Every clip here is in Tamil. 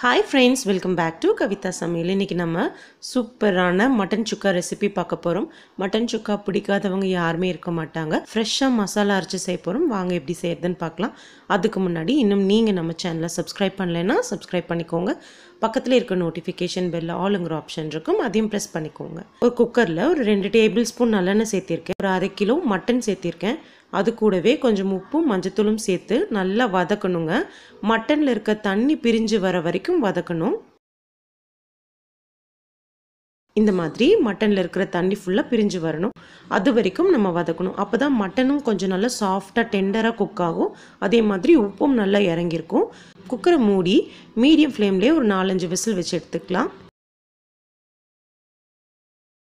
Hi friends, welcome back to Kavita Samil. இன்னைக்கு நம்ம சூப்பரான மட்டன் சுக்கா ரெசிபி பார்க்க போறோம். மட்டன் சுக்கா பிடிக்காதவங்க யாருமே இருக்க மாட்டாங்க. ஃப்ரெஷ்ஷா மசாலா அரைச்சு செய்ய போறோம். வாங்க எப்படி செய்யறதுன்னு பார்க்கலாம். அதுக்கு முன்னாடி இன்னும் நீங்க நம்ம சேனலை சப்ஸ்கிரைப் பண்ணலைன்னா சப்ஸ்கிரைப் பண்ணிக்கோங்க. பக்கத்துல இருக்க நோட்டிஃபிகேஷன் பெல்ல ஆல்ங்கிற ஆப்ஷன் இருக்கும். அதையும் பிரஸ் பண்ணிக்கோங்க. ஒரு குக்கர்ல ஒரு 2 டேபிள் ஸ்பூன் நல்லெண்ணெய் சேர்த்திருக்கேன். ஒரு 1/2 கிலோ மட்டன் சேர்த்திருக்கேன். அது கூடவே கொஞ்சம் உப்பும் மஞ்சத்தூளும் சேர்த்து நல்லா வதக்கணுங்க. மட்டன்ல இருக்க தண்ணி பிரிஞ்சு வர வரைக்கும் வதக்கணும். இந்த மாதிரி மட்டன்ல இருக்கிற தண்ணி ஃபுல்லா பிரிஞ்சு வரணும். அது வரைக்கும் நம்ம வதக்கணும். அப்பதான் மட்டனும் கொஞ்சம் நல்லா சாஃப்டா டெண்டரா குக் ஆகும். அதே மாதிரி உப்பும் நல்லா இறங்கியிருக்கும். குக்கரை மூடி மீடியம் ஃப்ளேம்லயே ஒரு 4-5 விசில் வச்சு எடுத்துக்கலாம்.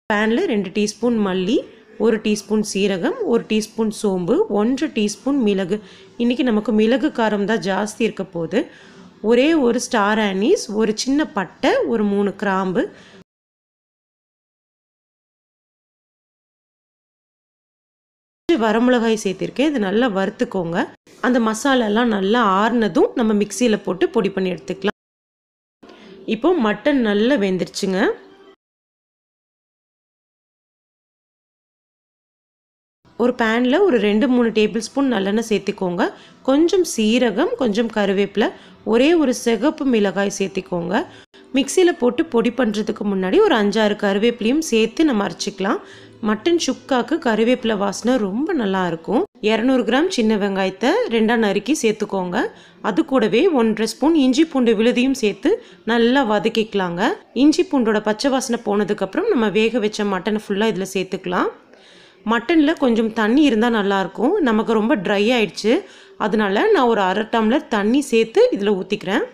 பேன்ல 2 டீஸ்பூன் மல்லி, 1 டீஸ்பூன் சீரகம், 1 டீஸ்பூன் சோம்பு, 1 டீஸ்பூன் மிளகு. இன்னைக்கு நமக்கு மிளகு காரம் தான் ஜாஸ்தி இருக்க போகுது. ஒரே ஒரு ஸ்டார் ஆனீஸ், ஒரு சின்ன பட்டை, ஒரு 3 கிராம்பு, வரமிளகாய் சேர்த்திருக்கேன். இது நல்லா வறுத்துக்கோங்க. அந்த மசாலாலாம் நல்லா ஆறுனதும் நம்ம மிக்சியில போட்டு பொடி பண்ணி எடுத்துக்கலாம். இப்போ மட்டன் நல்லா வெந்துருச்சுங்க. ஒரு பேன்ல ஒரு 2-3 டேபிள் ஸ்பூன் நல்லெண்ணெய் சேர்த்திக்கோங்க. கொஞ்சம் சீரகம், கொஞ்சம் கருவேப்பிலை, ஒரே ஒரு சிகப்பு மிளகாய் சேர்த்திக்கோங்க. மிக்சியில போட்டு பொடி பண்ணுறதுக்கு முன்னாடி ஒரு 5-6 கருவேப்பிலையும் சேர்த்து நம்ம அரைச்சிக்கலாம். மட்டன் சுக்காக்கு கருவேப்பிலை வாசனை ரொம்ப நல்லா இருக்கும். 200 கிராம் சின்ன வெங்காயத்தை 2ஆ நறுக்கி சேர்த்துக்கோங்க. அது கூடவே 1/2 ஸ்பூன் இஞ்சி பூண்டு விழுதியும் சேர்த்து நல்லா வதக்கிக்கலாங்க. இஞ்சி பூண்டோட பச்சை வாசனை போனதுக்கப்புறம் நம்ம வேக வச்ச மட்டனை ஃபுல்லாக இதில் சேர்த்துக்கலாம். மட்டனில் கொஞ்சம் தண்ணி இருந்தால் நல்லாயிருக்கும். நமக்கு ரொம்ப ட்ரை ஆயிடுச்சு. அதனால நான் ஒரு 1/2 டம்ளர் தண்ணி சேர்த்து இதில் ஊற்றிக்கிறேன்.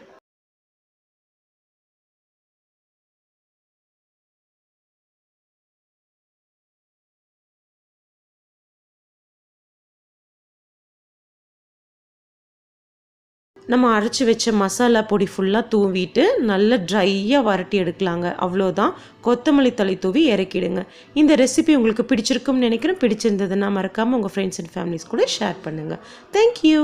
நம்ம அரைச்சி வச்ச மசாலா பொடி ஃபுல்லாக தூவிட்டு நல்லா ட்ரையாக வரட்டி எடுக்கலாங்க. அவ்வளோதான். கொத்தமல்லி தழை தூவி இறக்கிடுங்க. இந்த ரெசிபி உங்களுக்கு பிடிச்சிருக்கும்னு நினைக்கிறேன். பிடிச்சிருந்ததுன்னா மறக்காமல் உங்கள் ஃப்ரெண்ட்ஸ் அண்ட் ஃபேமிலிஸ் கூட ஷேர் பண்ணுங்கள். தேங்க்யூ.